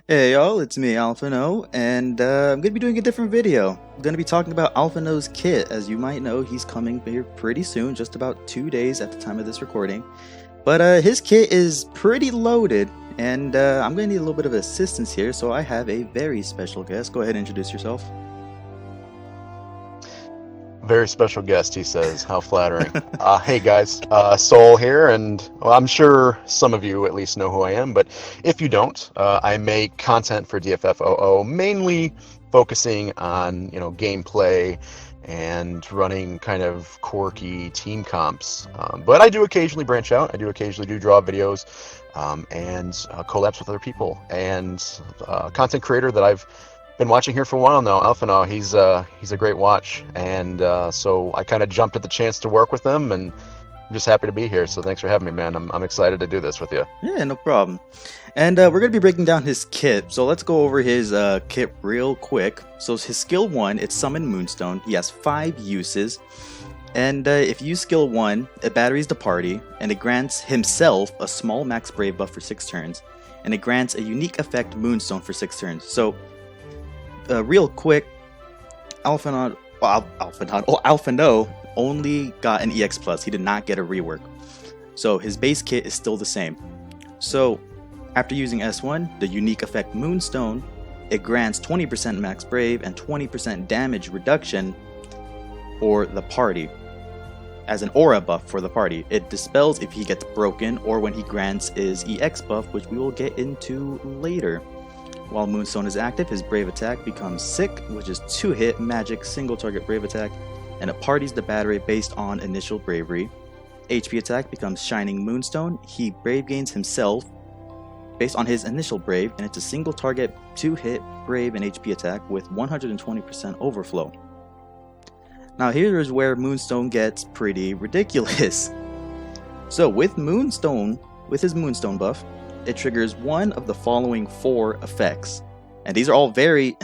Hey y'all, it's me, Alphinaud, and I'm gonna be doing a different video. I'm gonna be talking about Alphinaud's kit. As you might know, he's coming here pretty soon, just about 2 days at the time of this recording. But his kit is pretty loaded, and I'm gonna need a little bit of assistance here, so I have a very special guest. Go ahead and introduce yourself. Very special guest, he says. How flattering. Hey guys, Soul here, and well, I'm sure some of you at least know who I am, but if you don't, I make content for DFFOO, mainly focusing on, gameplay and running kind of quirky team comps. But I do occasionally branch out. I do occasionally do draw videos, and collabs with other people. And content creator that I've been watching here for a while now, Alphinaud. He's a great watch, and so I kind of jumped at the chance to work with him, and I'm just happy to be here. So thanks for having me, man. I'm excited to do this with you. Yeah, no problem. And we're gonna be breaking down his kit, so let's go over his kit real quick. So his skill 1, it's Summon Moonstone. He has 5 uses. And if you use skill 1, it batteries the party, and it grants himself a small max brave buff for 6 turns, and it grants a unique effect Moonstone for 6 turns. So, real quick, Alphinaud only got an EX plus. He did not get a rework. So his base kit is still the same. So, after using S1, the unique effect Moonstone, it grants 20% max brave and 20% damage reduction for the party as an aura buff for the party. It dispels if he gets broken or when he grants his EX buff, which we will get into later. While Moonstone is active, his brave attack becomes Sick, which is 2-hit magic single target brave attack, and it parties the battery based on initial bravery. HP attack becomes Shining Moonstone. He brave gains himself based on his initial brave, and it's a single target 2-hit brave and HP attack with 120% overflow. Now here is where Moonstone gets pretty ridiculous. So with his Moonstone buff, it triggers one of the following 4 effects. And these are all these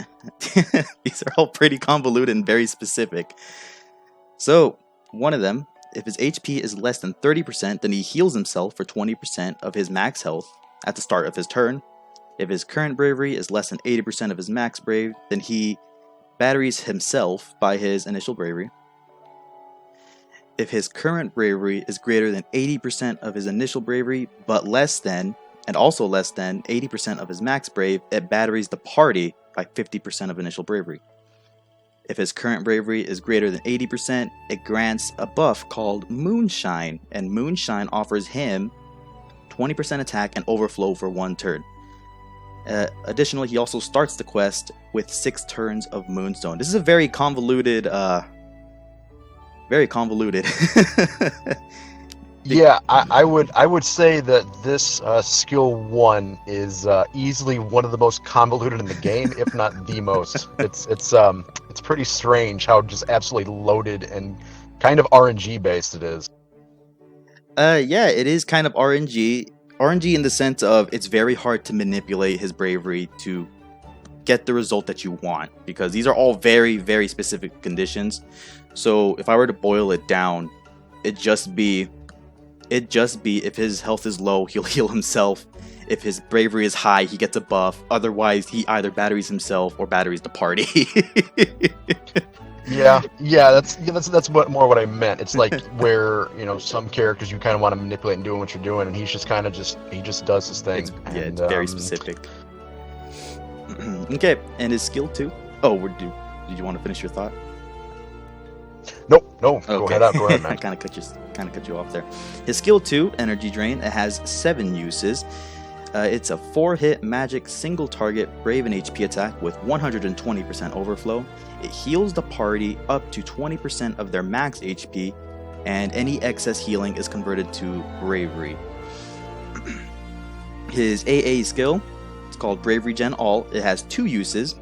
are all pretty convoluted and very specific. So, one of them, if his HP is less than 30%, then he heals himself for 20% of his max health at the start of his turn. If his current bravery is less than 80% of his max brave, then he batteries himself by his initial bravery. If his current bravery is greater than 80% of his initial bravery, but less than 80% of his max brave, it batteries the party by 50% of initial bravery. If his current bravery is greater than 80%, it grants a buff called Moonshine, and Moonshine offers him 20% attack and overflow for 1 turn. Additionally, he also starts the quest with 6 turns of Moonstone. This is a very convoluted. Yeah, I would say that this skill 1 is easily one of the most convoluted in the game, if not the most. It's pretty strange how just absolutely loaded and kind of RNG based it is. Yeah, it is kind of RNG. RNG in the sense of it's very hard to manipulate his bravery to get the result that you want, because these are all very, very specific conditions. So if I were to boil it down, it'd just be if his health is low, he'll heal himself. If his bravery is high, he gets a buff. Otherwise, he either batteries himself or batteries the party. Yeah, that's what I meant. It's like where some characters you kind of want to manipulate and doing what you're doing, and he's just kind of he just does his thing. It's very specific. Okay, and his skill 2. Oh, did you want to finish your thought? Nope. Okay. Go ahead, man. I kind of cut you off there. His skill 2, Energy Drain, it has 7 uses. It's a 4-hit magic single target brave and HP attack with 120% overflow. It heals the party up to 20% of their max HP, and any excess healing is converted to bravery. His AA skill, it's called Bravery Gen All. It has 2 uses.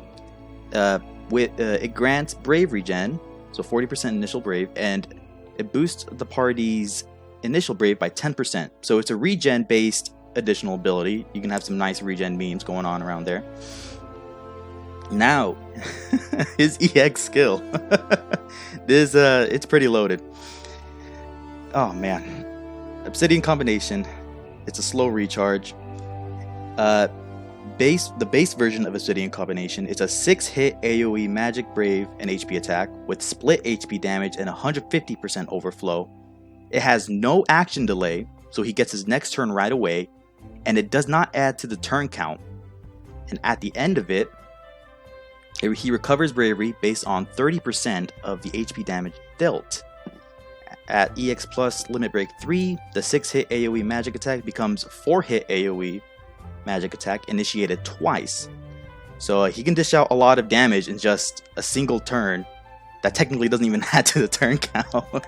It grants Bravery Gen, so 40% initial brave, and it boosts the party's initial brave by 10%. So it's a regen based additional ability. You can have some nice regen memes going on around there. Now, his EX skill. It's pretty loaded. Oh man. Obsidian combination. It's a slow recharge. base version of Obsidian Combination is a 6-hit AoE Magic Brave and HP attack with split HP damage and 150% overflow. It has no action delay, so he gets his next turn right away, and it does not add to the turn count. And at the end of it, he recovers bravery based on 30% of the HP damage dealt. At EX Plus Limit Break 3, the 6-hit AoE magic attack becomes 4-hit AoE magic attack initiated twice. So he can dish out a lot of damage in just a single turn that technically doesn't even add to the turn count.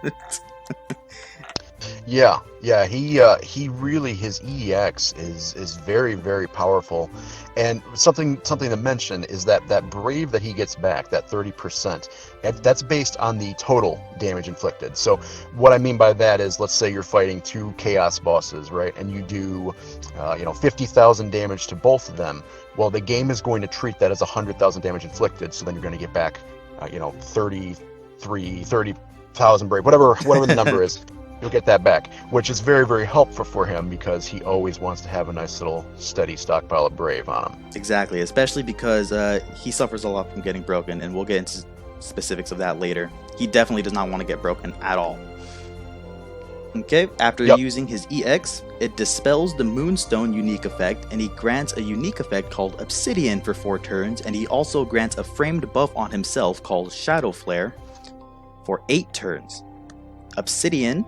Yeah, he really, his EX is very, very powerful. And something to mention is that brave that he gets back, that 30%, that's based on the total damage inflicted. So what I mean by that is, let's say you're fighting 2 chaos bosses, right? And you do 50,000 damage to both of them. Well, the game is going to treat that as 100,000 damage inflicted, so then you're going to get back 30,000 brave, whatever the number is. You'll get that back, which is very, very helpful for him because he always wants to have a nice little steady stockpile of brave on him. Exactly, especially because he suffers a lot from getting broken, and we'll get into specifics of that later. He definitely does not want to get broken at all. Okay, after using his EX, it dispels the Moonstone unique effect, and he grants a unique effect called Obsidian for 4 turns, and he also grants a framed buff on himself called Shadow Flare for 8 turns. Obsidian,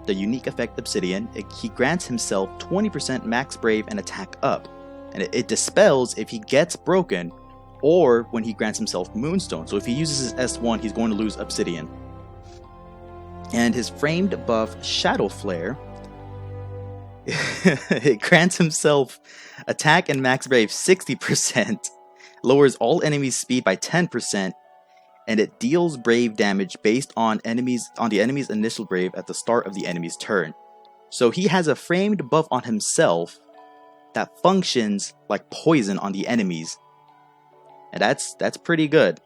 the unique effect Obsidian, he grants himself 20% max brave and attack up, and it dispels if he gets broken or when he grants himself Moonstone. So if he uses his S1, he's going to lose Obsidian. And his framed buff Shadow Flare, it grants himself attack and max brave 60%, lowers all enemies' speed by 10%, and it deals brave damage based on the enemy's initial brave at the start of the enemy's turn. So he has a framed buff on himself that functions like poison on the enemies, and that's pretty good,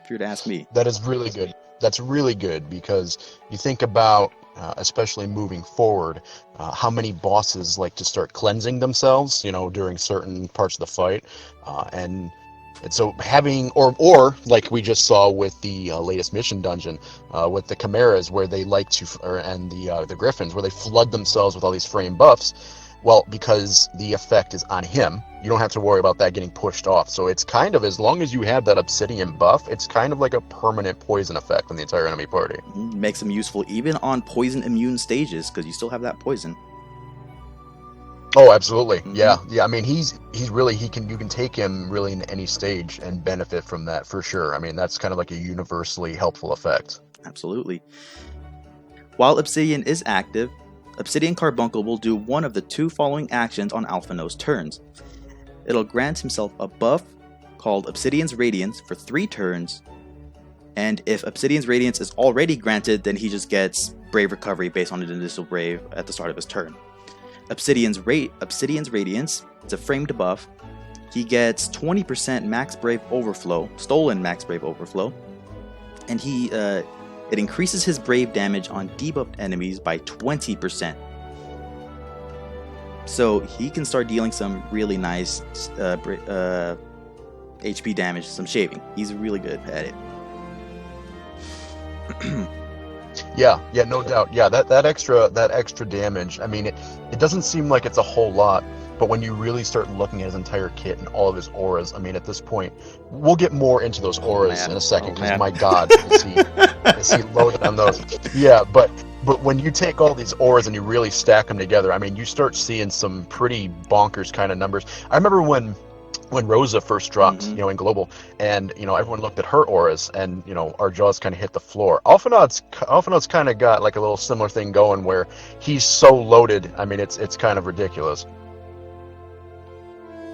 if you were to ask me. That is really good. That's really good because you think about, especially moving forward, how many bosses like to start cleansing themselves, during certain parts of the fight, and so having, or like we just saw with the latest mission dungeon, with the chimeras, where they like to, and the griffins, where they flood themselves with all these frame buffs. Well, because the effect is on him, you don't have to worry about that getting pushed off. So it's kind of, as long as you have that obsidian buff, it's kind of like a permanent poison effect on the entire enemy party. Makes him useful even on poison immune stages, because you still have that poison. Oh, absolutely. Yeah. I mean, he's really, you can take him really in any stage and benefit from that for sure. I mean, that's kind of like a universally helpful effect. Absolutely. While Obsidian is active, Obsidian Carbuncle will do one of the 2 following actions on Alphinaud's turns. It'll grant himself a buff called Obsidian's Radiance for 3 turns, and if Obsidian's Radiance is already granted, then he just gets Brave Recovery based on an initial Brave at the start of his turn. Obsidian's Radiance, it's a framed buff. He gets 20% Max Brave Overflow, stolen Max Brave Overflow, and it increases his Brave damage on debuffed enemies by 20%. So he can start dealing some really nice HP damage, some shaving. He's really good at it. Yeah, no doubt. Yeah, that extra damage. I mean, it doesn't seem like it's a whole lot, but when you really start looking at his entire kit and all of his auras, I mean, at this point, we'll get more into those auras in a second, because my God, is he loaded on those? Yeah, but when you take all these auras and you really stack them together, I mean, you start seeing some pretty bonkers kind of numbers. I remember when Rosa first dropped, in global, and everyone looked at her auras, and our jaws kind of hit the floor. Alphinaud's kind of got like a little similar thing going where he's so loaded. I mean, it's kind of ridiculous.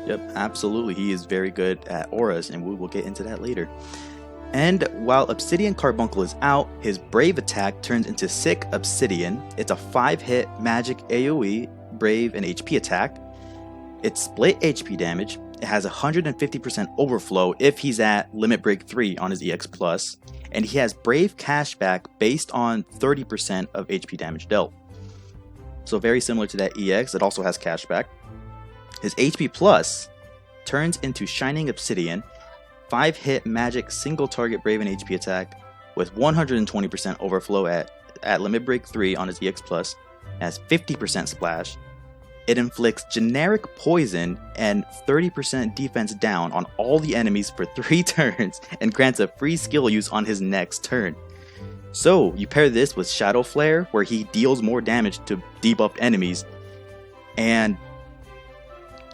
Yep, absolutely. He is very good at auras, and we will get into that later. And while Obsidian Carbuncle is out, his Brave attack turns into Sick Obsidian. It's a 5-hit magic AoE, Brave, and HP attack. It's split HP damage. It has 150% overflow if he's at Limit Break 3 on his EX+, and he has Brave cashback based on 30% of HP damage dealt. So very similar to that EX, it also has cashback. His HP+, turns into Shining Obsidian, 5-hit magic single target brave and HP attack with 120% overflow at limit break 3 on his EX+, has 50% splash. It inflicts generic poison and 30% defense down on all the enemies for 3 turns and grants a free skill use on his next turn. So you pair this with Shadow Flare, where he deals more damage to debuffed enemies, and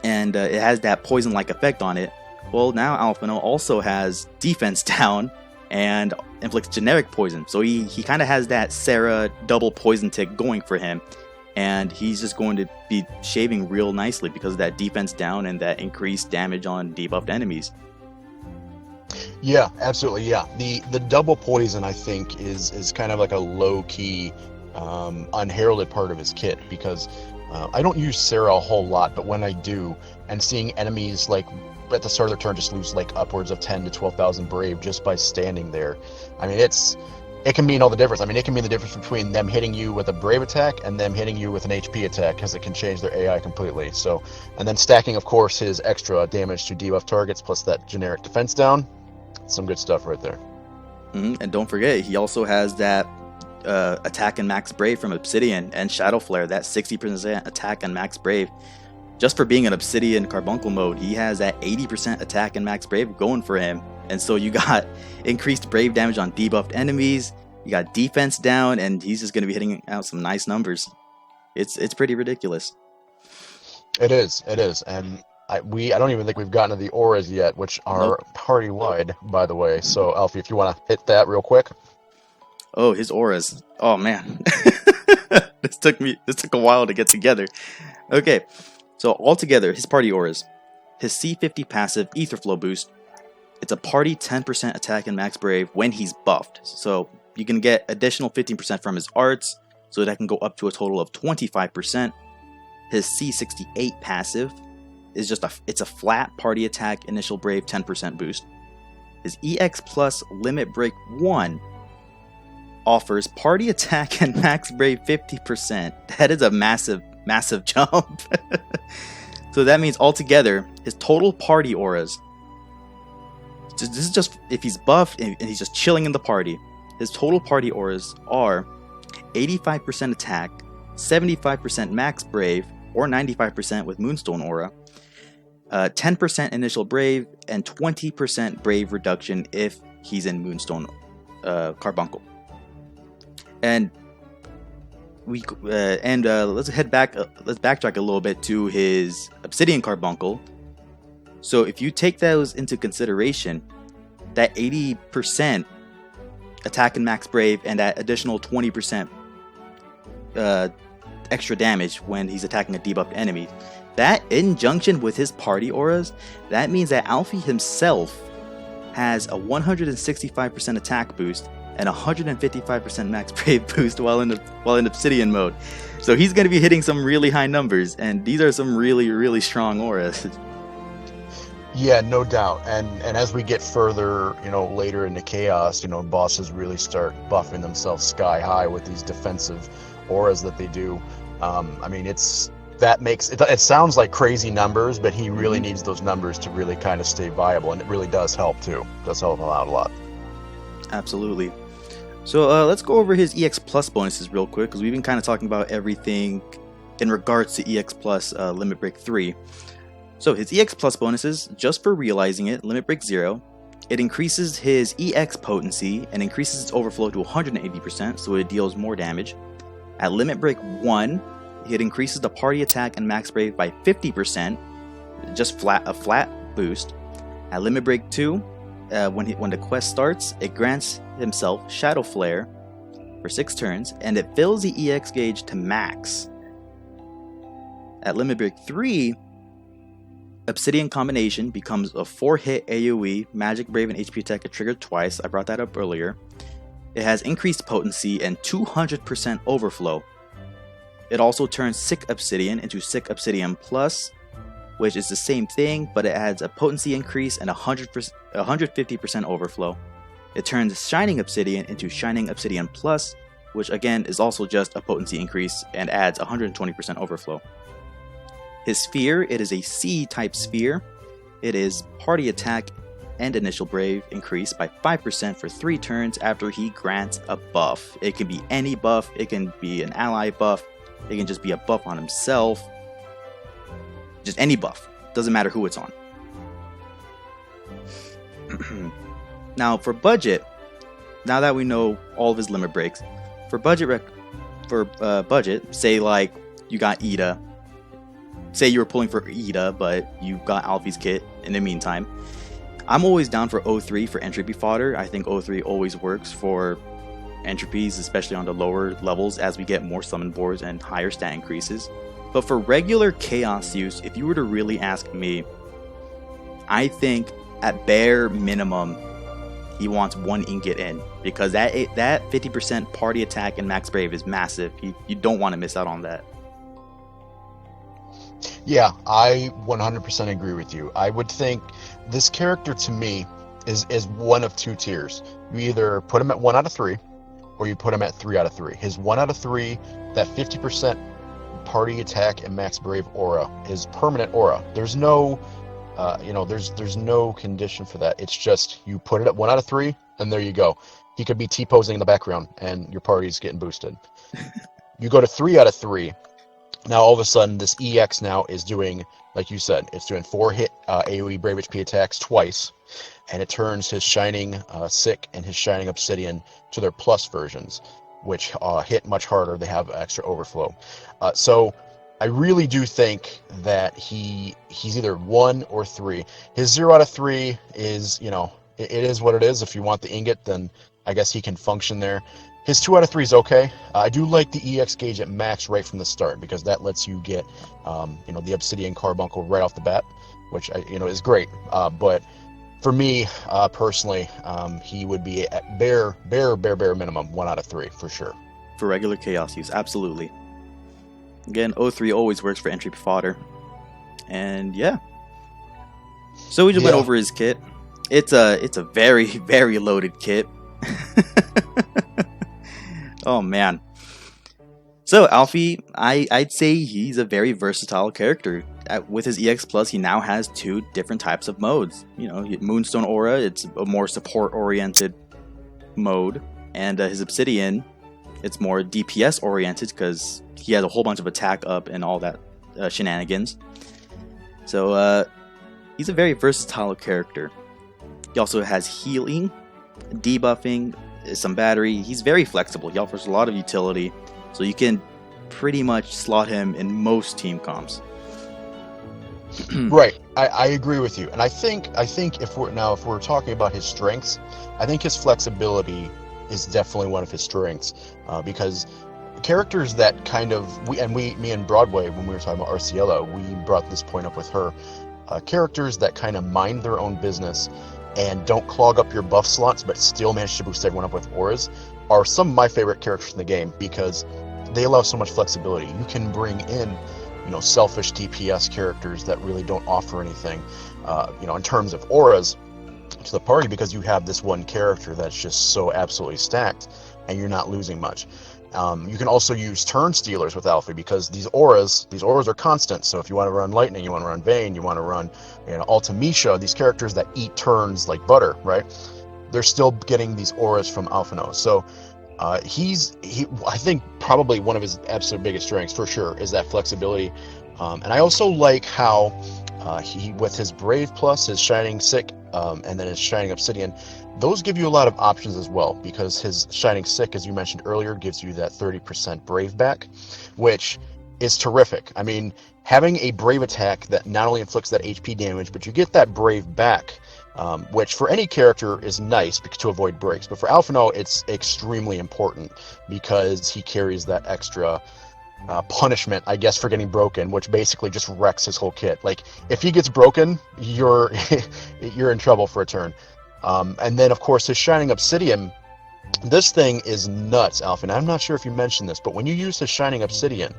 it has that poison-like effect on it. Well, now Alphinaud also has defense down and inflicts generic poison. So he kind of has that Sarah double poison tick going for him. And he's just going to be shaving real nicely because of that defense down and that increased damage on debuffed enemies. Yeah, absolutely. Yeah, the double poison, I think, is kind of like a low-key, unheralded part of his kit, because I don't use Sarah a whole lot, but when I do, and seeing enemies like at the start of their turn just lose like upwards of 10 to 12,000 brave just by standing there, I mean, it can mean all the difference. I mean, it can mean the difference between them hitting you with a brave attack and them hitting you with an HP attack, because it can change their AI completely. So, and then stacking, of course, his extra damage to debuff targets plus that generic defense down. Some good stuff right there. And don't forget, he also has that attack and max brave from Obsidian and Shadow Flare, that 60% attack and max brave. Just for being an Obsidian Carbuncle mode, he has that 80% attack and max brave going for him. And so you got increased brave damage on debuffed enemies, you got defense down, and he's just going to be hitting out some nice numbers. It's pretty ridiculous. It is, and I don't even think we've gotten to the auras yet, which are party wide, by the way. So Alfie, if you want to hit that real quick. Oh, his auras. Oh man, this took a while to get together. Okay, so altogether, his party auras, his C50 passive Etherflow boost. It's a party 10% attack and max brave when he's buffed. So you can get additional 15% from his arts, so that can go up to a total of 25%. His C68 passive is it's a flat party attack initial brave 10% boost. His EX plus limit break 1 offers party attack and max brave 50%. That is a massive jump. So that means altogether his total party auras, this is just if he's buffed and he's just chilling in the party, his total party auras are 85% attack, 75% max brave, or 95% with Moonstone aura, 10% initial brave, and 20% brave reduction if he's in Moonstone Carbuncle. And let's head back. Let's backtrack a little bit to his Obsidian Carbuncle. So if you take those into consideration, that 80% attack and max brave and that additional 20% extra damage when he's attacking a debuffed enemy, that in conjunction with his party auras, that means that Alfie himself has a 165% attack boost and 155% max brave boost while in Obsidian mode. So he's going to be hitting some really high numbers, and these are some really, really strong auras. Yeah, no doubt. And as we get further, later into Chaos, bosses really start buffing themselves sky high with these defensive auras that they do. I mean, it sounds like crazy numbers, but he really needs those numbers to really kind of stay viable, and it really does help too. It does help him out a lot. Absolutely. So let's go over his EX Plus bonuses real quick, because we've been kind of talking about everything in regards to EX Plus Limit Break 3. So his EX Plus bonuses, just for realizing it, Limit Break 0, it increases his EX potency and increases its overflow to 180%, so it deals more damage. At Limit Break 1, it increases the party attack and max brave by 50%, just a flat boost. At Limit Break 2, when the quest starts, it grants himself Shadow Flare for 6 turns, and it fills the EX gauge to max. At Limit Break 3, Obsidian Combination becomes a 4-hit AoE, Magic, Brave, and HP attack triggered twice. I brought that up earlier. It has increased potency and 200% overflow. It also turns Sick Obsidian into Sick Obsidian Plus, which is the same thing, but it adds a potency increase and 150% overflow. It turns Shining Obsidian into Shining Obsidian Plus, which again is also just a potency increase and adds 120% overflow. His sphere, it is a C-type sphere. it is party attack and initial brave increased by 5% for 3 turns after he grants a buff. It can be any buff, it can be an ally buff, it can just be a buff on himself. Just any buff. Doesn't matter who it's on. Now for budget, now that we know all of his limit breaks, for budget, say like you got Ida. Say you were pulling for Ida, but you got Alphi's kit in the meantime. I'm always down for O3 for entropy fodder. I think O3 always works for entropies, especially on the lower levels as we get more summon boards and higher stat increases. But for regular chaos use, if you were to really ask me, I think at bare minimum he wants 1 ingot in, because that 50% party attack and max brave is massive. You don't want to miss out on that. Yeah, I 100% agree with you. I would think this character to me is one of 2 tiers. You either put him at 1 out of 3, or you put him at 3 out of 3. His 1 out of 3, that 50% party attack and max brave aura is permanent aura. There's no, there's no condition for that. It's just you put it at 1 out of 3, and there you go. He could be T-posing in the background, and your party's getting boosted. You go to 3 out of 3. Now, all of a sudden, this EX now is doing, like you said, it's doing 4 hit AoE Brave HP attacks twice, and it turns his Shining Sick and his Shining Obsidian to their plus versions, which hit much harder. They have extra overflow. So I really do think that he's either 1 or 3. His 0 out of 3 is, it is what it is. If you want the ingot, then I guess he can function there. His 2 out of 3 is okay. I do like the EX gauge at max right from the start, because that lets you get, the Obsidian Carbuncle right off the bat, which is great. But for me personally, he would be at bare minimum 1 out of 3 for sure. For regular chaos use, absolutely. Again, O3 always works for entry fodder, and yeah. So we just went over his kit. It's a very, very loaded kit. Oh man. So Alphi, I'd say he's a very versatile character. With his EX Plus, he now has 2 different types of modes. Moonstone Aura, it's a more support-oriented mode, and his Obsidian, it's more DPS-oriented because he has a whole bunch of attack up and all that shenanigans. So he's a very versatile character. He also has healing, debuffing, some battery. He's very flexible. He offers a lot of utility, so you can pretty much slot him in most team comps. Right, I agree with you, and I think if we're talking about his strengths, I think his flexibility is definitely one of his strengths, because characters that kind of me and Broadway, when we were talking about Arciella, we brought this point up with her. Characters that kind of mind their own business and don't clog up your buff slots but still manage to boost everyone up with auras are some of my favorite characters in the game, because they allow so much flexibility. You can bring in selfish DPS characters that really don't offer anything in terms of auras to the party, because you have this one character that's just so absolutely stacked and you're not losing much. You can also use turn stealers with Alpha, because these auras are constant. So if you want to run Lightning, you want to run Vayne, you want to run Ultimisha, these characters that eat turns like butter, right? They're still getting these auras from Alphinaud. So I think probably one of his absolute biggest strengths for sure is that flexibility. And I also like how he, with his Brave Plus, his Shining Sick, and then his Shining Obsidian, those give you a lot of options as well, because his Shining Sick, as you mentioned earlier, gives you that 30% Brave back, which is terrific. I mean, having a Brave attack that not only inflicts that HP damage, but you get that Brave back, which for any character is nice to avoid breaks. But for Alphinaud, it's extremely important, because he carries that extra punishment, I guess, for getting broken, which basically just wrecks his whole kit. Like, if he gets broken, you're in trouble for a turn. And then, of course, his Shining Obsidian, this thing is nuts, Alpha. And I'm not sure if you mentioned this, but when you use his Shining Obsidian,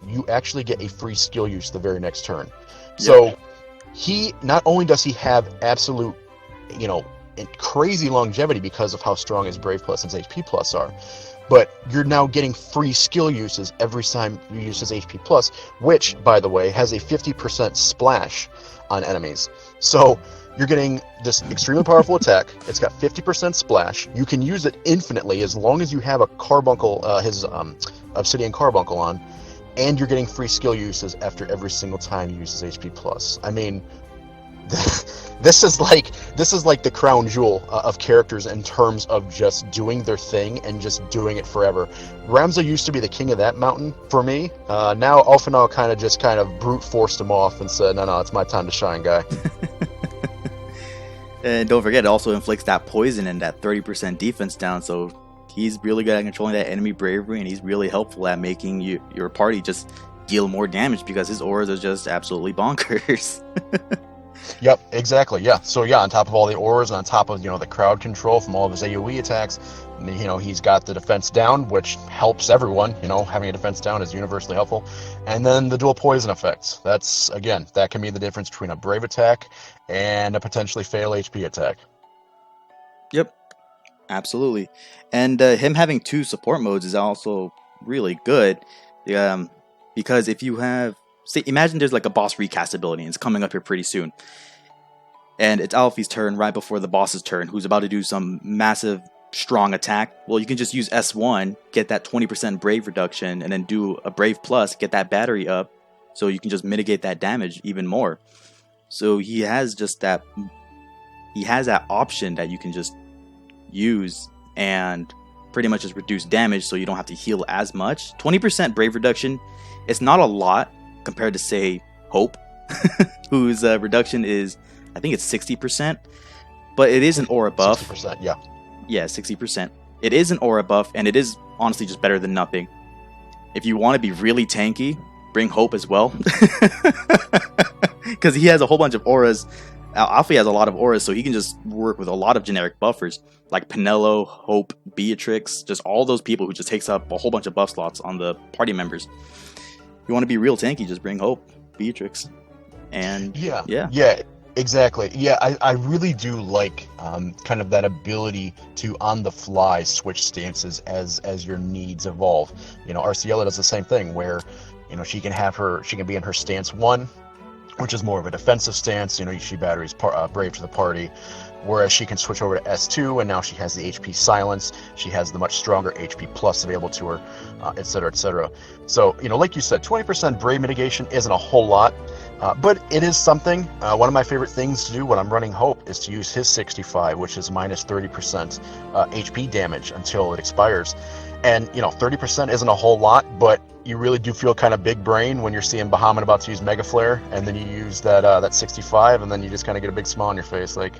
you actually get a free skill use the very next turn. So he, not only does he have absolute, crazy longevity because of how strong his Brave Plus and his HP Plus are. But you're now getting free skill uses every time you use his HP Plus, which, by the way, has a 50% splash on enemies. So you're getting this extremely powerful attack. It's got 50% splash. You can use it infinitely as long as you have a carbuncle, his obsidian carbuncle on, and you're getting free skill uses after every single time you use his HP Plus. I mean, this is like the crown jewel of characters in terms of just doing their thing and just doing it forever. Ramza used to be the king of that mountain for me. Now Alphinaud kind of brute forced him off and said, no, it's my time to shine, guy. And don't forget, it also inflicts that poison and that 30% defense down, so he's really good at controlling that enemy bravery, and he's really helpful at making your party just deal more damage because his auras are just absolutely bonkers. Yep, exactly. Yeah. So yeah, on top of all the auras, and on top of the crowd control from all of his AoE attacks, he's got the defense down, which helps everyone. Having a defense down is universally helpful. And then the dual poison effects. That can be the difference between a brave attack and a potentially fatal HP attack. Yep, absolutely. And him having 2 support modes is also really good, because if you have, say, imagine there's like a boss recast ability and it's coming up here pretty soon, and it's Alphi's turn right before the boss's turn, who's about to do some massive strong attack. Well, you can just use S1, get that 20% brave reduction, and then do a brave plus, get that battery up, so you can just mitigate that damage even more. So he has that option that you can just use and pretty much just reduce damage, so you don't have to heal as much. 20% brave reduction, it's not a lot compared to, say, Hope, whose reduction is, I think it's 60%, but it is an aura buff. 60%, yeah. Yeah, 60%. It is an aura buff, and it is honestly just better than nothing. If you want to be really tanky, bring Hope as well. Because he has a whole bunch of auras. Alphi has a lot of auras, so he can just work with a lot of generic buffers, like Pinello, Hope, Beatrix, just all those people who just takes up a whole bunch of buff slots on the party members. If you want to be real tanky, just bring Hope, Beatrix, and yeah. Exactly. Yeah, I really do like kind of that ability to on the fly switch stances as your needs evolve. Arciella does the same thing where she can be in her stance 1, which is more of a defensive stance. She batteries brave to the party, whereas she can switch over to S2, and now she has the HP silence. She has the much stronger HP plus available to her, etc., etc. So like you said, 20% brave mitigation isn't a whole lot. But it is something. One of my favorite things to do when I'm running Hope is to use his 65, which is minus 30% HP damage until it expires. And 30% isn't a whole lot, but you really do feel kind of big brain when you're seeing Bahamut about to use Mega Flare, and then you use that 65, and then you just kind of get a big smile on your face, like,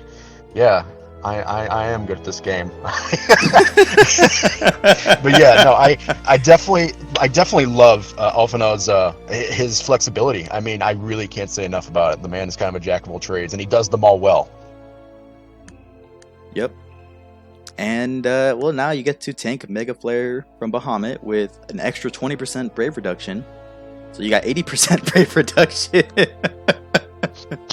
yeah, I am good at this game. But yeah, no, I definitely love Alphinaud's his flexibility. I mean, I really can't say enough about it. The man is kind of a jack of all trades, and he does them all well. Yep. And well, now you get to tank Mega Flare from Bahamut with an extra 20% brave reduction. So you got 80% brave reduction.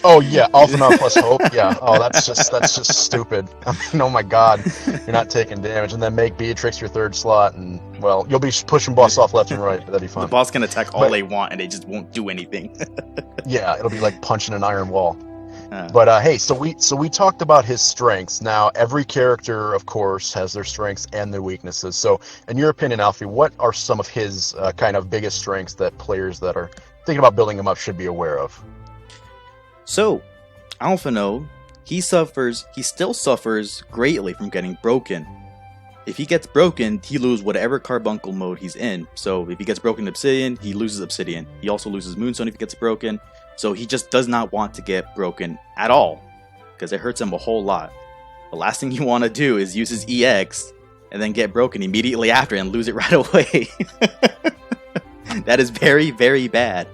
Oh yeah, Alphinaud plus Hope. Yeah. Oh, that's just stupid. I mean, oh my God, you're not taking damage, and then make Beatrix your 3rd slot, and well, you'll be pushing boss off left and right. That'd be fun. The boss can attack all they want, and they just won't do anything. Yeah, it'll be like punching an iron wall. But hey, so we talked about his strengths. Now, every character, of course, has their strengths and their weaknesses. So, in your opinion, Alfie, what are some of his kind of biggest strengths that players that are thinking about building him up should be aware of? So, Alphinaud, he still suffers greatly from getting broken. If he gets broken, he loses whatever carbuncle mode he's in. So if he gets broken Obsidian, he loses Obsidian. He also loses Moonstone if he gets broken. So he just does not want to get broken at all, because it hurts him a whole lot. The last thing you want to do is use his EX and then get broken immediately after and lose it right away. That is very, very bad.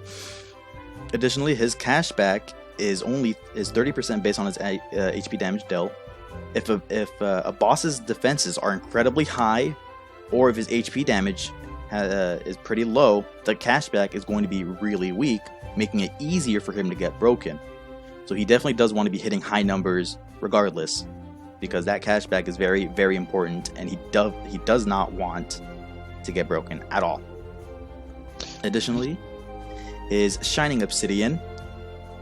Additionally, his cashback is 30% based on his HP damage dealt. If a boss's defenses are incredibly high, or if his HP damage is pretty low, the cashback is going to be really weak, making it easier for him to get broken. So he definitely does want to be hitting high numbers regardless. because that cashback is very, very important, and he does not want to get broken at all. Additionally, his Shining Obsidian,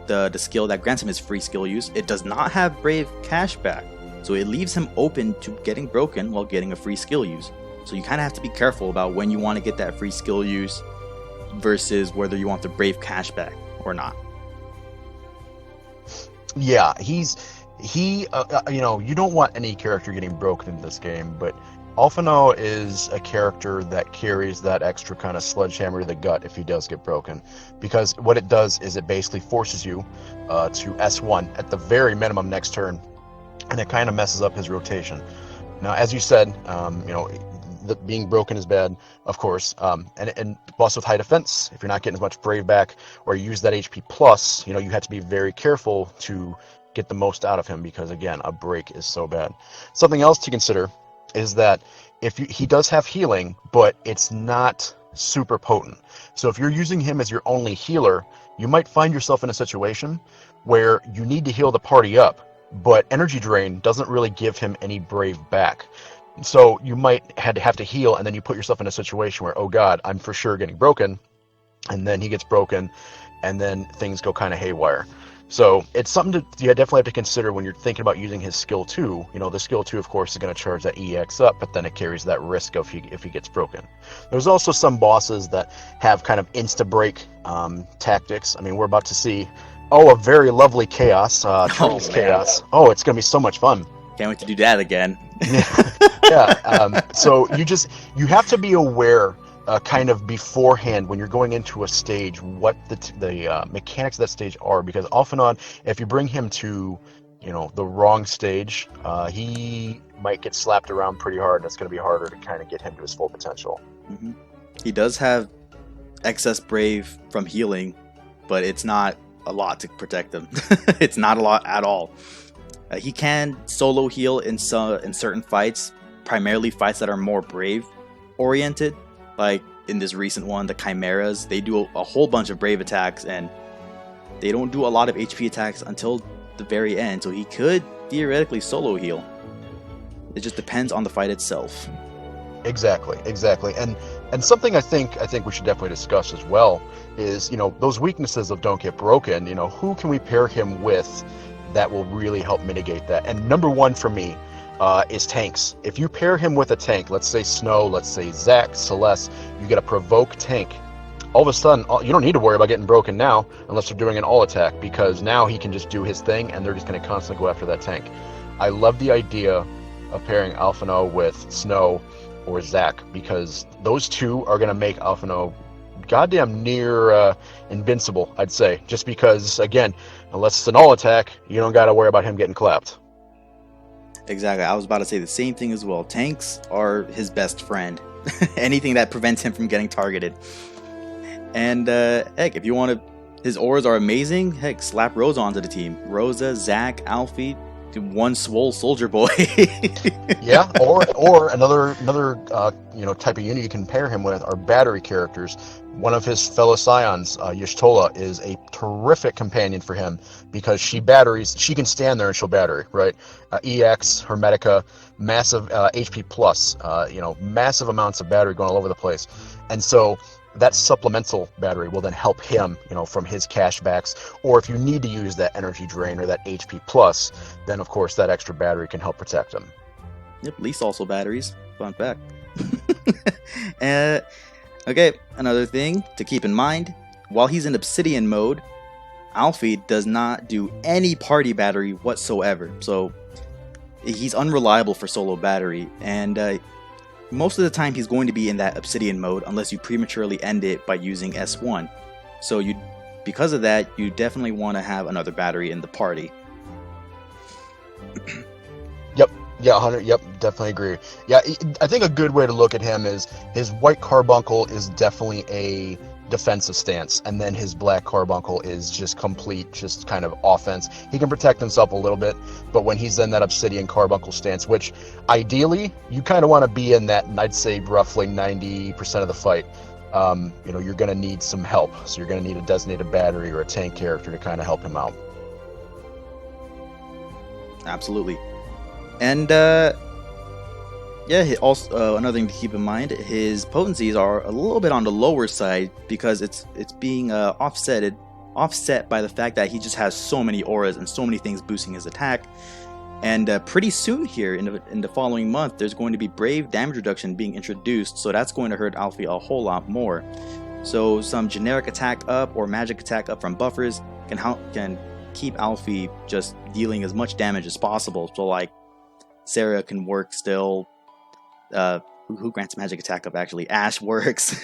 the skill that grants him his free skill use, it does not have Brave cashback, so it leaves him open to getting broken while getting a free skill use. So you kind of have to be careful about when you want to get that free skill use versus whether you want the Brave cashback or not. Yeah, you don't want any character getting broken in this game, but Alphinaud is a character that carries that extra kind of sledgehammer to the gut if he does get broken, because what it does is it basically forces you to S1 at the very minimum next turn, and it kind of messes up his rotation. Now, as you said, being broken is bad, of course, and plus with high defense, if you're not getting as much Brave back or you use that HP plus, you have to be very careful to get the most out of him, because again, a break is so bad. Something else to consider is that he does have healing, but it's not super potent. So if you're using him as your only healer, you might find yourself in a situation where you need to heal the party up, but energy drain doesn't really give him any Brave back. So you might have to heal, and then you put yourself in a situation where, oh god, I'm for sure getting broken, and then he gets broken, and then things go kind of haywire. So it's something you definitely have to consider when you're thinking about using his skill 2. The skill 2, of course, is going to charge that EX up, but then it carries that risk if he gets broken. There's also some bosses that have kind of insta-break tactics. I mean, we're about to see, a very lovely Chaos, Charles Chaos. Oh, it's going to be so much fun. Can't wait to do that again. Yeah. So you have to be aware kind of beforehand when you're going into a stage what the mechanics of that stage are, because Alphinaud, if you bring him to the wrong stage, he might get slapped around pretty hard, and it's going to be harder to kind of get him to his full potential. Mm-hmm. He does have excess Brave from healing, but it's not a lot to protect him. It's not a lot at all. He can solo heal in certain fights, primarily fights that are more Brave oriented. Like in this recent one, the Chimeras, they do a whole bunch of Brave attacks, and they don't do a lot of HP attacks until the very end, so he could theoretically solo heal. It just depends on the fight itself. Exactly. And something I think we should definitely discuss as well is, those weaknesses of Don't Get Broken, who can we pair him with that will really help mitigate that? And number one for me is tanks. If you pair him with a tank, let's say Snow, let's say Zac, Celeste, you get a provoke tank. All of a sudden, you don't need to worry about getting broken now unless they're doing an all attack, because now he can just do his thing and they're just going to constantly go after that tank. I love the idea of pairing Alphinaud with Snow or Zac, because those two are going to make Alphinaud goddamn near invincible, I'd say, just because, again, unless it's an all attack, you don't got to worry about him getting clapped. Exactly. I was about to say the same thing as well. Tanks are his best friend. Anything that prevents him from getting targeted. And heck, if you want to, his auras are amazing. Heck, slap Rosa onto the team. Rosa, Zac, Alphi, one swole soldier boy. Yeah, or another type of unit you can pair him with are battery characters. One of his fellow scions, Y'shtola, is a terrific companion for him because she can stand there and she'll battery, right? EX, Hermetica, massive HP plus, massive amounts of battery going all over the place. And so that supplemental battery will then help him, from his cashbacks, or if you need to use that energy drain or that HP plus, then of course that extra battery can help protect him. Yep, least also batteries. Fun fact. Okay, another thing to keep in mind, while he's in Obsidian mode, Alphi does not do any party battery whatsoever, so he's unreliable for solo battery, and most of the time he's going to be in that Obsidian mode unless you prematurely end it by using S1. So because of that, you definitely want to have another battery in the party. Yep, definitely agree. Yeah, I think a good way to look at him is his white carbuncle is definitely a defensive stance, and then his black carbuncle is just kind of offense. He can protect himself a little bit, but when he's in that obsidian carbuncle stance, which ideally you kind of want to be in that, I'd say roughly 90% of the fight, you're going to need some help. So you're going to need a designated battery or a tank character to kind of help him out. Absolutely. And also another thing to keep in mind, his potencies are a little bit on the lower side because it's being offset by the fact that he just has so many auras and so many things boosting his attack. And pretty soon here in the following month, there's going to be Brave damage reduction being introduced, so that's going to hurt Alfie a whole lot more. So some generic attack up or magic attack up from buffers can keep Alfie just dealing as much damage as possible. So like Sarah can work still. Who grants magic attack up actually? Ash works.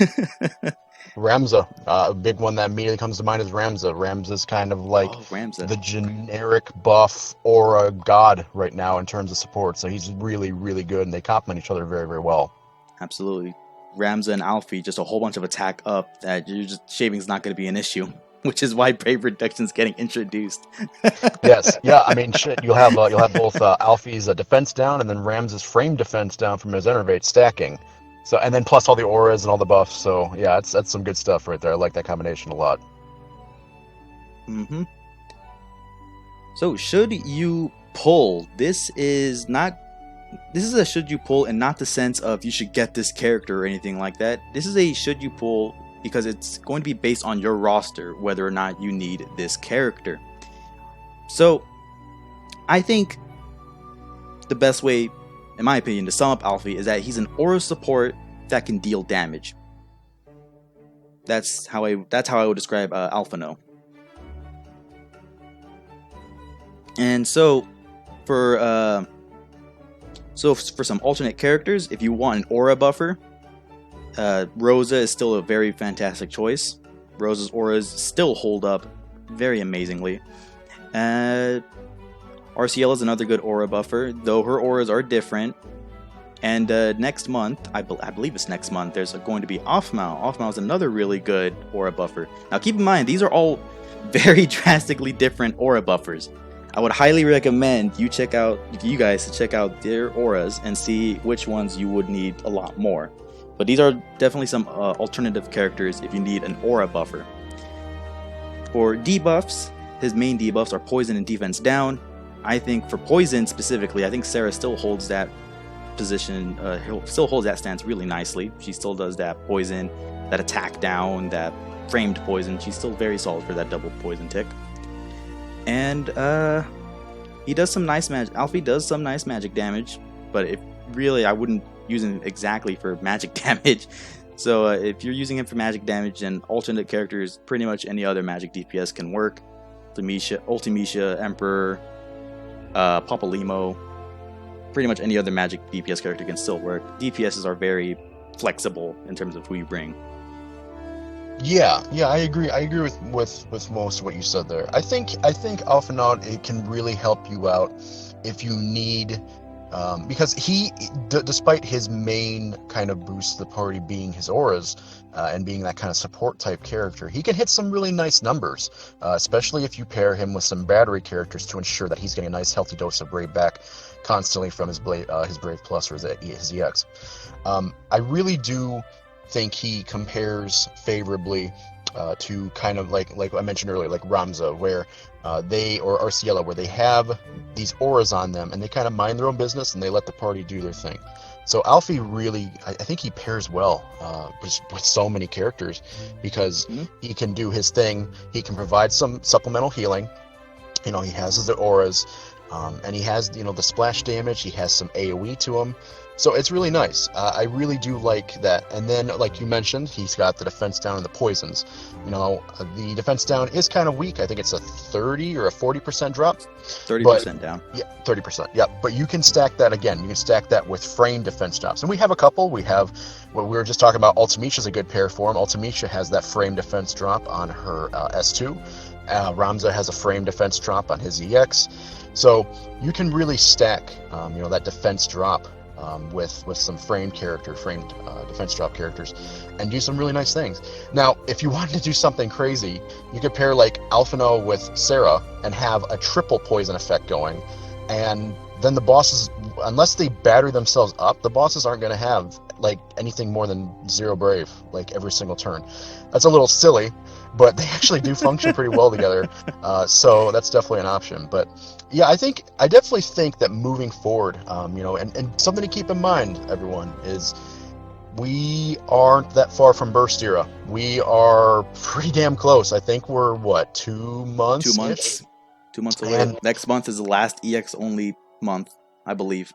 Ramza, a big one that immediately comes to mind is Ramza. Ramza's kind of like the generic buff aura god right now in terms of support. So he's really, really good, and they complement each other very, very well. Absolutely. Ramza and Alfie, just a whole bunch of attack up that shaving's not going to be an issue, which is why Brave Reduction's getting introduced. Yes, yeah. I mean, shit. You'll have both Alfie's defense down and then Ramza's frame defense down from his Enervate stacking. So, and then plus all the auras and all the buffs. So yeah, that's some good stuff right there. I like that combination a lot. Mm-hmm. So should you pull? This is a should you pull, and not the sense of you should get this character or anything like that. This is a should you pull because it's going to be based on your roster whether or not you need this character. So I think the best way, in my opinion, to sum up Alfie is that he's an aura support that can deal damage. That's how I would describe Alphinaud. And so for some alternate characters, if you want an aura buffer, Rosa is still a very fantastic choice. Rosa's auras still hold up very amazingly. RCL is another good aura buffer, though her auras are different. And next month, I believe it's next month, there's going to be Alphinaud. Alphinaud is another really good aura buffer. Now keep in mind, these are all very drastically different aura buffers. I would highly recommend you guys to check out their auras and see which ones you would need a lot more. But these are definitely some alternative characters if you need an aura buffer. For debuffs, his main debuffs are poison and defense down. I think for poison specifically, I think Sarah still holds that position, still holds that stance really nicely. She still does that poison, that attack down, that framed poison. She's still very solid for that double poison tick. And he does some nice magic. Alfie does some nice magic damage, but I wouldn't use him exactly for magic damage. So if you're using him for magic damage, then alternate characters, pretty much any other magic DPS can work. Ultimecia, Emperor, Papalimo, pretty much any other magic DPS character can still work. DPSs are very flexible in terms of who you bring. Yeah, I agree. I agree with most of what you said there. I think Alphinaud, it can really help you out if you need, because he, despite his main kind of boost to the party being his auras and being that kind of support type character, he can hit some really nice numbers, especially if you pair him with some battery characters to ensure that he's getting a nice healthy dose of Brave back constantly from his Brave Plus or his EX. I really do think he compares favorably to kind of like I mentioned earlier, like Ramza, where or Arciela, where they have these auras on them and they kind of mind their own business and they let the party do their thing. So Alfie really, I think he pairs well with so many characters because he can do his thing. He can provide some supplemental healing. He has his auras, and he has the splash damage. He has some AoE to him. So it's really nice. I really do like that. And then, like you mentioned, he's got the defense down and the poisons. The defense down is kind of weak. I think it's a 30 or a 40% drop. 30% down. Yeah, 30%. Yeah, but you can stack that again. You can stack that with frame defense drops. And we have a couple. We have what we were just talking about. Ultimecia is a good pair for him. Ultimecia has that frame defense drop on her S2. Ramza has a frame defense drop on his EX. So you can really stack, that defense drop with some framed defense drop characters and do some really nice things. Now, if you wanted to do something crazy, you could pair like Alphinaud with Sarah and have a triple poison effect going, And then the bosses, unless they battery themselves up, the bosses aren't going to have like anything more than 0 brave like every single turn. That's a little silly, but they actually do function pretty well together. So that's definitely an option. But yeah, I definitely think that moving forward, and something to keep in mind, everyone, is we aren't that far from Burst Era. We are pretty damn close. I think we're 2 months? 2 months. 2 months away. And next month is the last EX only month, I believe.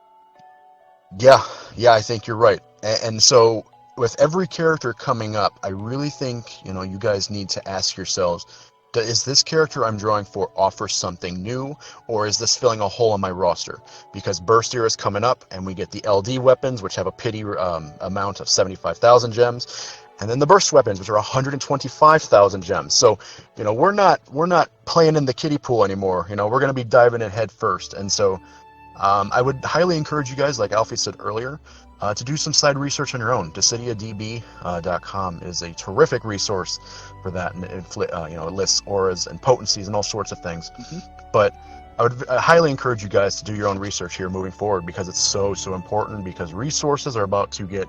Yeah, I think you're right. And so with every character coming up, I really think, you guys need to ask yourselves, is this character I'm drawing for offer something new, or is this filling a hole in my roster? Because Burst Era is coming up, and we get the LD weapons, which have a pity amount of 75,000 gems, and then the burst weapons, which are 125,000 gems. So, we're not playing in the kiddie pool anymore. We're going to be diving in head first. And so, I would highly encourage you guys, like Alfie said earlier, to do some side research on your own. DissidiaDB.com is a terrific resource for that, and it lists auras and potencies and all sorts of things. Mm-hmm. But I would highly encourage you guys to do your own research here moving forward, because it's so important, because resources are about to get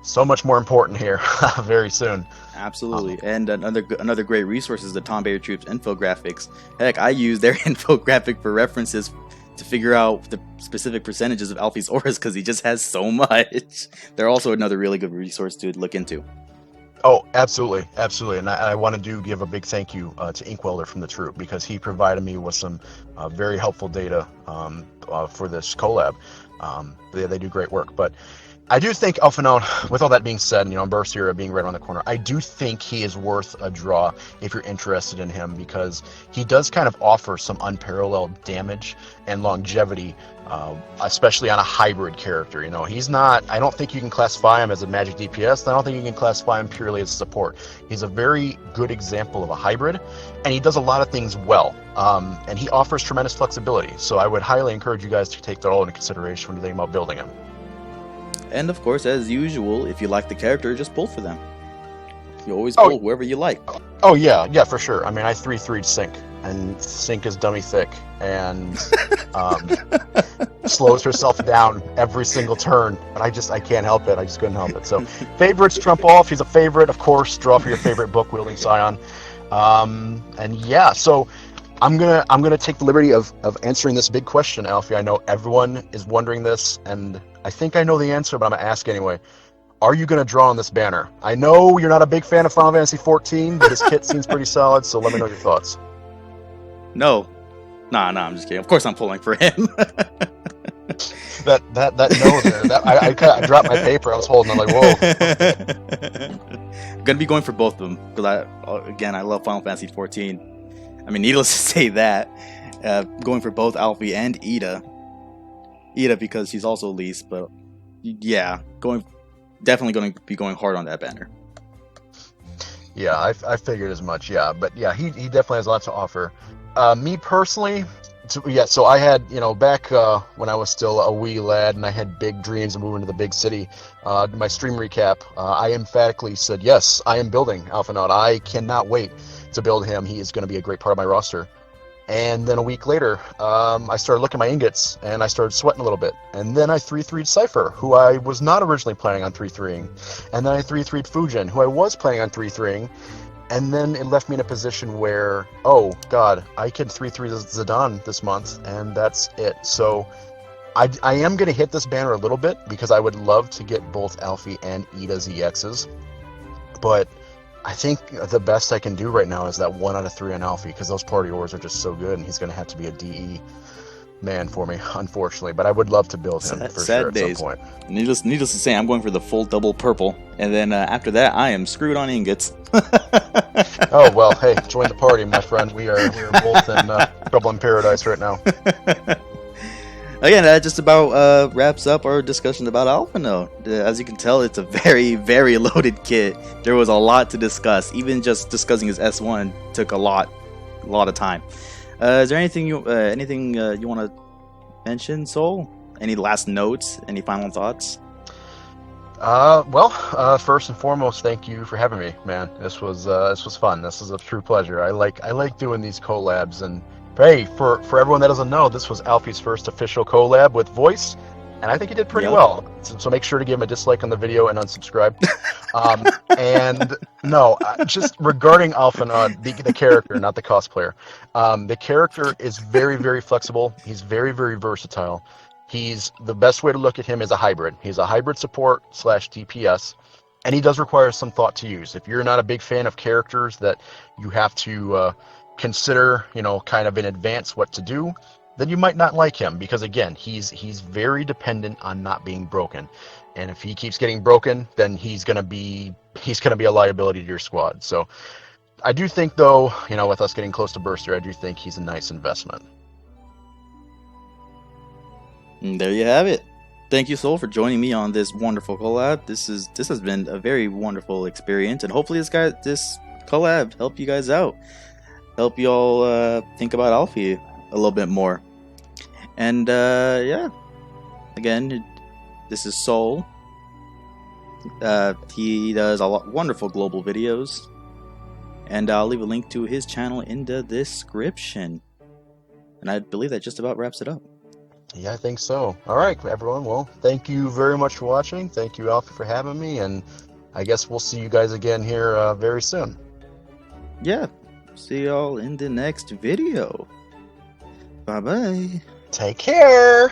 so much more important here very soon. Absolutely. And another great resource is the Tom Bayer Troops infographics. Heck, I use their infographic for references to figure out the specific percentages of Alphi's auras, because he just has so much. They're also another really good resource to look into. Oh, absolutely. And I want to give a big thank you to Inkwelder from the Troop, because he provided me with some very helpful data for this collab. They do great work. But I do think Alphinaud, with all that being said, and Burst Era being right around the corner, I do think he is worth a draw if you're interested in him, because he does kind of offer some unparalleled damage and longevity, especially on a hybrid character. He's not, I don't think you can classify him as a magic DPS, and I don't think you can classify him purely as support. He's a very good example of a hybrid, and he does a lot of things well, and he offers tremendous flexibility. So I would highly encourage you guys to take that all into consideration when you think about building him. And of course, as usual, if you like the character, just pull for them. You always pull whoever you like. Oh yeah, for sure. I mean, I 3-3'd Sync, and Sync is dummy thick, and slows herself down every single turn. But I can't help it. I just couldn't help it. So favorites trump all. If he's a favorite, of course, draw for your favorite book wielding scion. And yeah, so I'm gonna take the liberty of answering this big question, Alfie. I know everyone is wondering this, and I think I know the answer, but I'm gonna ask anyway. Are you gonna draw on this banner? I know you're not a big fan of Final Fantasy 14, but his kit seems pretty solid, so let me know your thoughts. No, I'm just kidding. Of course I'm pulling for him. that no there. I dropped my paper. I was holding. I'm like, whoa. I'm gonna be going for both of them, because I love Final Fantasy 14. I mean, needless to say that, going for both Alfie and Ida because she's also least, but yeah, definitely going to be going hard on that banner. Yeah, I figured as much. Yeah, but yeah, he definitely has a lot to offer. Me personally, so I had, back when I was still a wee lad and I had big dreams of moving to the big city, my stream recap, I emphatically said, yes, I am building Alphinaud. I cannot wait to build him. He is going to be a great part of my roster. And then a week later, I started looking at my ingots, and I started sweating a little bit. And then I 3-3'd Cypher, who I was not originally planning on 3-3'ing. And then I 3-3'd Fujin, who I was planning on 3-3'ing. And then it left me in a position where, oh god, I can 3-3 Zidane this month, and that's it. So I am going to hit this banner a little bit, because I would love to get both Alfie and Ida's EXs. But I think the best I can do right now is that 1 out of 3 on Alfie, because those party ores are just so good, and he's going to have to be a DE man for me, unfortunately. But I would love to build him for sure at some point. Needless to say, I'm going for the full double purple, and then after that, I am screwed on ingots. Oh well, hey, join the party, my friend. We are both in trouble in paradise right now. Again, that just about wraps up our discussion about Alphinaud. As you can tell, it's a very, very loaded kit. There was a lot to discuss. Even just discussing his S1 took a lot of time. Is there anything you want to mention, Soul? Any last notes? Any final thoughts? First and foremost, thank you for having me, man. This was fun. This is a true pleasure. I like doing these collabs and Hey, for everyone that doesn't know, this was Alfie's first official collab with Voice, and I think he did pretty Yep. well. So make sure to give him a dislike on the video and unsubscribe. And no, just regarding Alphinaud, the character, not the cosplayer. The character is very, very flexible. He's very, very versatile. He's the best way to look at him is a hybrid. He's a hybrid support / DPS, and he does require some thought to use. If you're not a big fan of characters that you have to consider, kind of in advance what to do, then you might not like him because again, he's very dependent on not being broken. And if he keeps getting broken, then he's gonna be a liability to your squad. So I do think though, with us getting close to Burster, I do think he's a nice investment. And there you have it. Thank you, Soul, for joining me on this wonderful collab. This has been a very wonderful experience, and hopefully this collab helped you guys out. Help you all think about Alfie a little bit more. And yeah, again, this is Soul. He does a lot wonderful global videos, and I'll leave a link to his channel in the description. And I believe that just about wraps it up. Yeah, I think so. All right, everyone. Well, thank you very much for watching. Thank you, Alpha, for having me, and I guess we'll see you guys again here very soon. Yeah, see y'all in the next video. Bye bye. Take care.